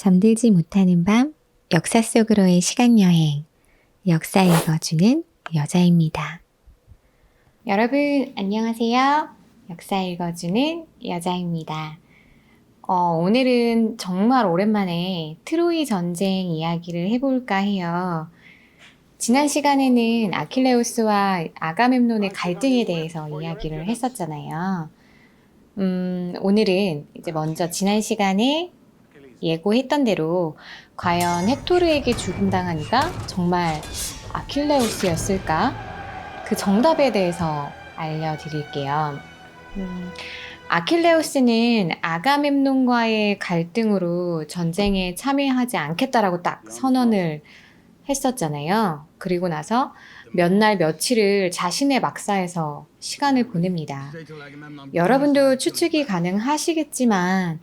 잠들지 못하는 밤, 역사 속으로의 시간여행, 역사 읽어주는 여자입니다. 여러분 안녕하세요. 역사 읽어주는 여자입니다. 오늘은 정말 오랜만에 트로이 전쟁 이야기를 해볼까 해요. 지난 시간에는 아킬레우스와 아가멤논의 갈등에 대해서 이야기를 했었잖아요. 오늘은 이제 먼저 지난 시간에 예고했던 대로 과연 헥토르에게 죽임당한 이가 정말 아킬레우스였을까? 그 정답에 대해서 알려드릴게요. 아킬레우스는 아가멤논과의 갈등으로 전쟁에 참여하지 않겠다라고 딱 선언을 했었잖아요. 그리고 나서 몇 날 며칠을 자신의 막사에서 시간을 보냅니다. 여러분도 추측이 가능하시겠지만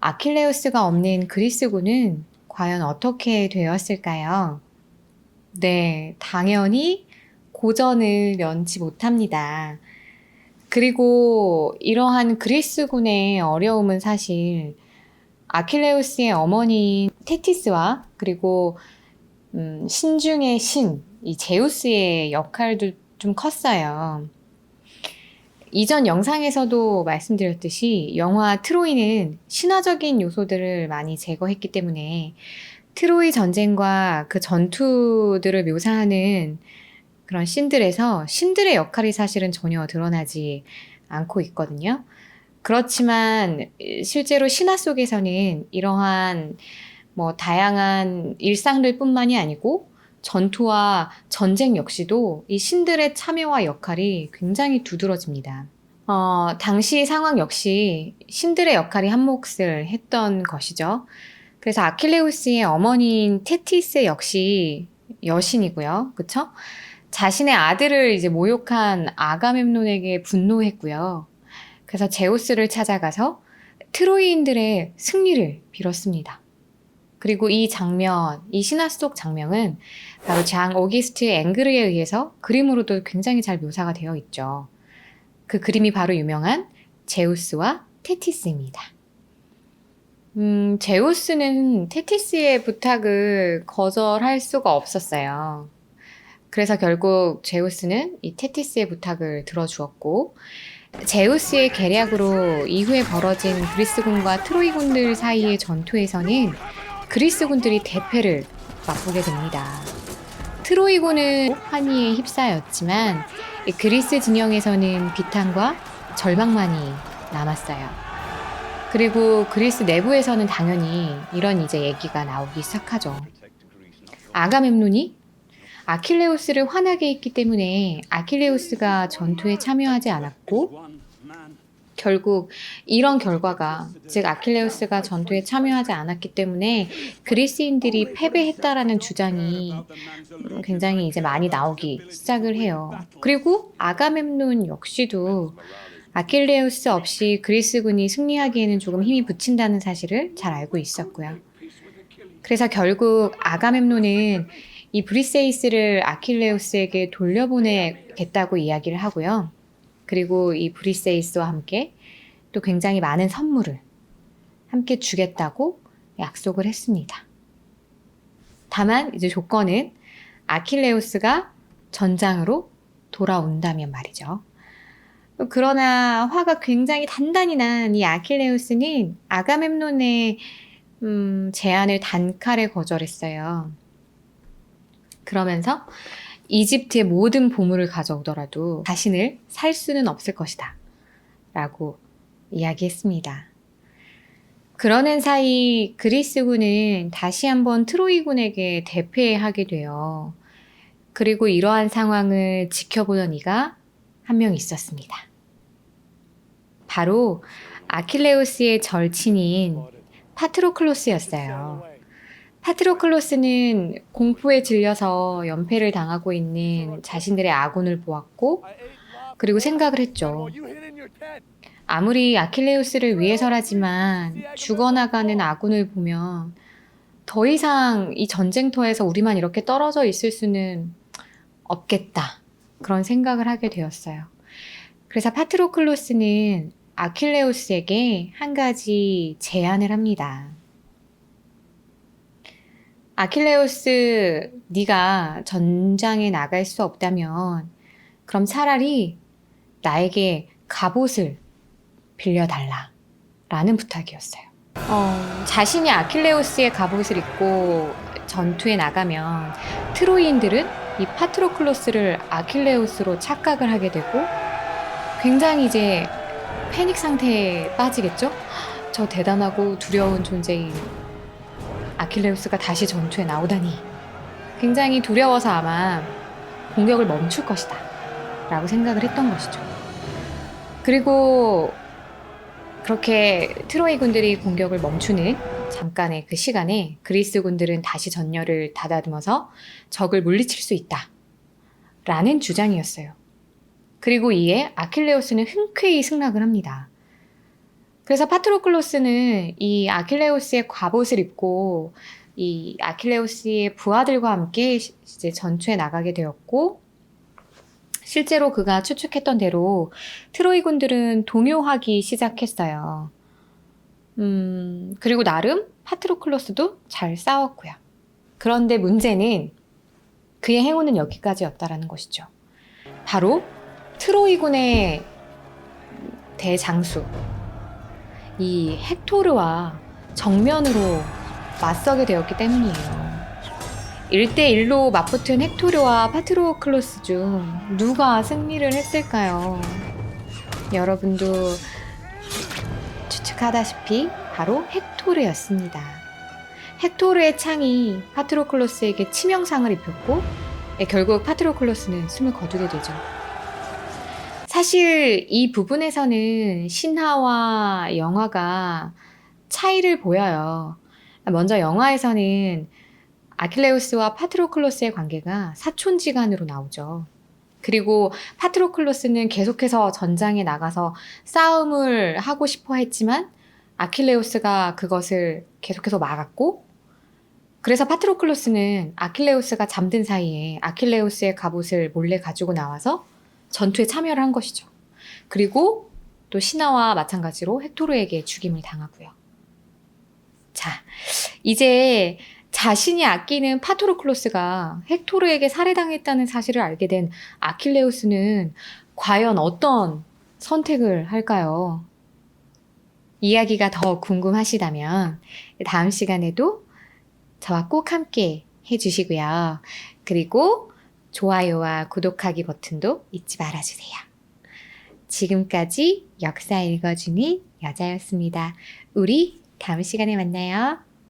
아킬레우스가 없는 그리스군은 과연 어떻게 되었을까요? 네, 당연히 고전을 면치 못합니다. 그리고 이러한 그리스군의 어려움은 사실 아킬레우스의 어머니인 테티스와 그리고 신 중의 신, 이 제우스의 역할도 좀 컸어요. 이전 영상에서도 말씀드렸듯이 영화 트로이는 신화적인 요소들을 많이 제거했기 때문에 트로이 전쟁과 그 전투들을 묘사하는 그런 씬들에서 신들의 역할이 사실은 전혀 드러나지 않고 있거든요. 그렇지만 실제로 신화 속에서는 이러한 다양한 일상들 뿐만이 아니고 전투와 전쟁 역시도 이 신들의 참여와 역할이 굉장히 두드러집니다. 당시 상황 역시 신들의 역할이 한 몫을 했던 것이죠. 그래서 아킬레우스의 어머니인 테티스 역시 여신이고요. 그쵸? 자신의 아들을 이제 모욕한 아가멤논에게 분노했고요. 그래서 제우스를 찾아가서 트로이인들의 승리를 빌었습니다. 그리고 이 장면, 이 신화 속 장면은 바로 장 오기스트 앵그르에 의해서 그림으로도 굉장히 잘 묘사가 되어 있죠. 그 그림이 바로 유명한 제우스와 테티스입니다. 제우스는 테티스의 부탁을 거절할 수가 없었어요. 그래서 결국 제우스는 이 테티스의 부탁을 들어주었고, 제우스의 계략으로 이후에 벌어진 그리스군과 트로이군들 사이의 전투에서는 그리스군들이 대패를 맛보게 됩니다. 트로이군은 환희에 휩싸였지만 그리스 진영에서는 비탄과 절망만이 남았어요. 그리고 그리스 내부에서는 당연히 이런 이제 얘기가 나오기 시작하죠. 아가멤논이 아킬레우스를 화나게 했기 때문에 아킬레우스가 전투에 참여하지 않았고 결국 이런 결과가, 즉 아킬레우스가 전투에 참여하지 않았기 때문에 그리스인들이 패배했다라는 주장이 굉장히 이제 많이 나오기 시작을 해요. 그리고 아가멤논 역시도 아킬레우스 없이 그리스군이 승리하기에는 조금 힘이 붙인다는 사실을 잘 알고 있었고요. 그래서 결국 아가멤논은 이 브리세이스를 아킬레우스에게 돌려보내겠다고 이야기를 하고요. 그리고 이 브리세이스와 함께 또 굉장히 많은 선물을 함께 주겠다고 약속을 했습니다. 다만 이제 조건은 아킬레우스가 전장으로 돌아온다면 말이죠. 그러나 화가 굉장히 단단히 난 이 아킬레우스는 아가멤논의 제안을 단칼에 거절했어요. 그러면서 이집트의 모든 보물을 가져오더라도 자신을 살 수는 없을 것이다 라고 이야기했습니다. 그러는 사이 그리스군은 다시 한번 트로이군에게 대패하게 돼요. 그리고 이러한 상황을 지켜보던 이가 한 명 있었습니다. 바로 아킬레우스의 절친인 파트로클로스였어요. 파트로클로스는 공포에 질려서 연패를 당하고 있는 자신들의 아군을 보았고, 그리고 생각을 했죠. 아무리 아킬레우스를 위해서라지만 죽어나가는 아군을 보면 더 이상 이 전쟁터에서 우리만 이렇게 떨어져 있을 수는 없겠다. 그런 생각을 하게 되었어요. 그래서 파트로클로스는 아킬레우스에게 한 가지 제안을 합니다. 아킬레우스, 네가 전장에 나갈 수 없다면 그럼 차라리 나에게 갑옷을 빌려달라 라는 부탁이었어요. 자신이 아킬레우스의 갑옷을 입고 전투에 나가면 트로이인들은 이 파트로클로스를 아킬레우스로 착각을 하게 되고 굉장히 이제 패닉 상태에 빠지겠죠? 저 대단하고 두려운 존재인 아킬레우스가 다시 전투에 나오다니 굉장히 두려워서 아마 공격을 멈출 것이다 라고 생각을 했던 것이죠. 그리고 그렇게 트로이 군들이 공격을 멈추는 잠깐의 그 시간에 그리스 군들은 다시 전열을 다다듬어서 적을 물리칠 수 있다 라는 주장이었어요. 그리고 이에 아킬레우스는 흔쾌히 승낙을 합니다. 그래서 파트로클로스는 이 아킬레우스의 갑옷을 입고 이 아킬레우스의 부하들과 함께 이제 전투에 나가게 되었고, 실제로 그가 추측했던 대로 트로이 군들은 동요하기 시작했어요. 그리고 나름 파트로클로스도 잘 싸웠고요. 그런데 문제는 그의 행운은 여기까지였다라는 것이죠. 바로 트로이군의 대장수 이 헥토르와 정면으로 맞서게 되었기 때문이에요. 1대1로 맞붙은 헥토르와 파트로클로스 중 누가 승리를 했을까요? 여러분도 추측하다시피 바로 헥토르였습니다. 헥토르의 창이 파트로클로스에게 치명상을 입혔고 결국 파트로클로스는 숨을 거두게 되죠. 사실 이 부분에서는 신화와 영화가 차이를 보여요. 먼저 영화에서는 아킬레우스와 파트로클로스의 관계가 사촌지간으로 나오죠. 그리고 파트로클로스는 계속해서 전장에 나가서 싸움을 하고 싶어 했지만 아킬레우스가 그것을 계속해서 막았고, 그래서 파트로클로스는 아킬레우스가 잠든 사이에 아킬레우스의 갑옷을 몰래 가지고 나와서 전투에 참여를 한 것이죠. 그리고 또 신하와 마찬가지로 헥토르에게 죽임을 당하고요. 자, 이제 자신이 아끼는 파트로클로스가 헥토르에게 살해당했다는 사실을 알게 된 아킬레우스는 과연 어떤 선택을 할까요? 이야기가 더 궁금하시다면 다음 시간에도 저와 꼭 함께 해주시고요. 그리고 좋아요와 구독하기 버튼도 잊지 말아주세요. 지금까지 역사 읽어주는 여자였습니다. 우리 다음 시간에 만나요.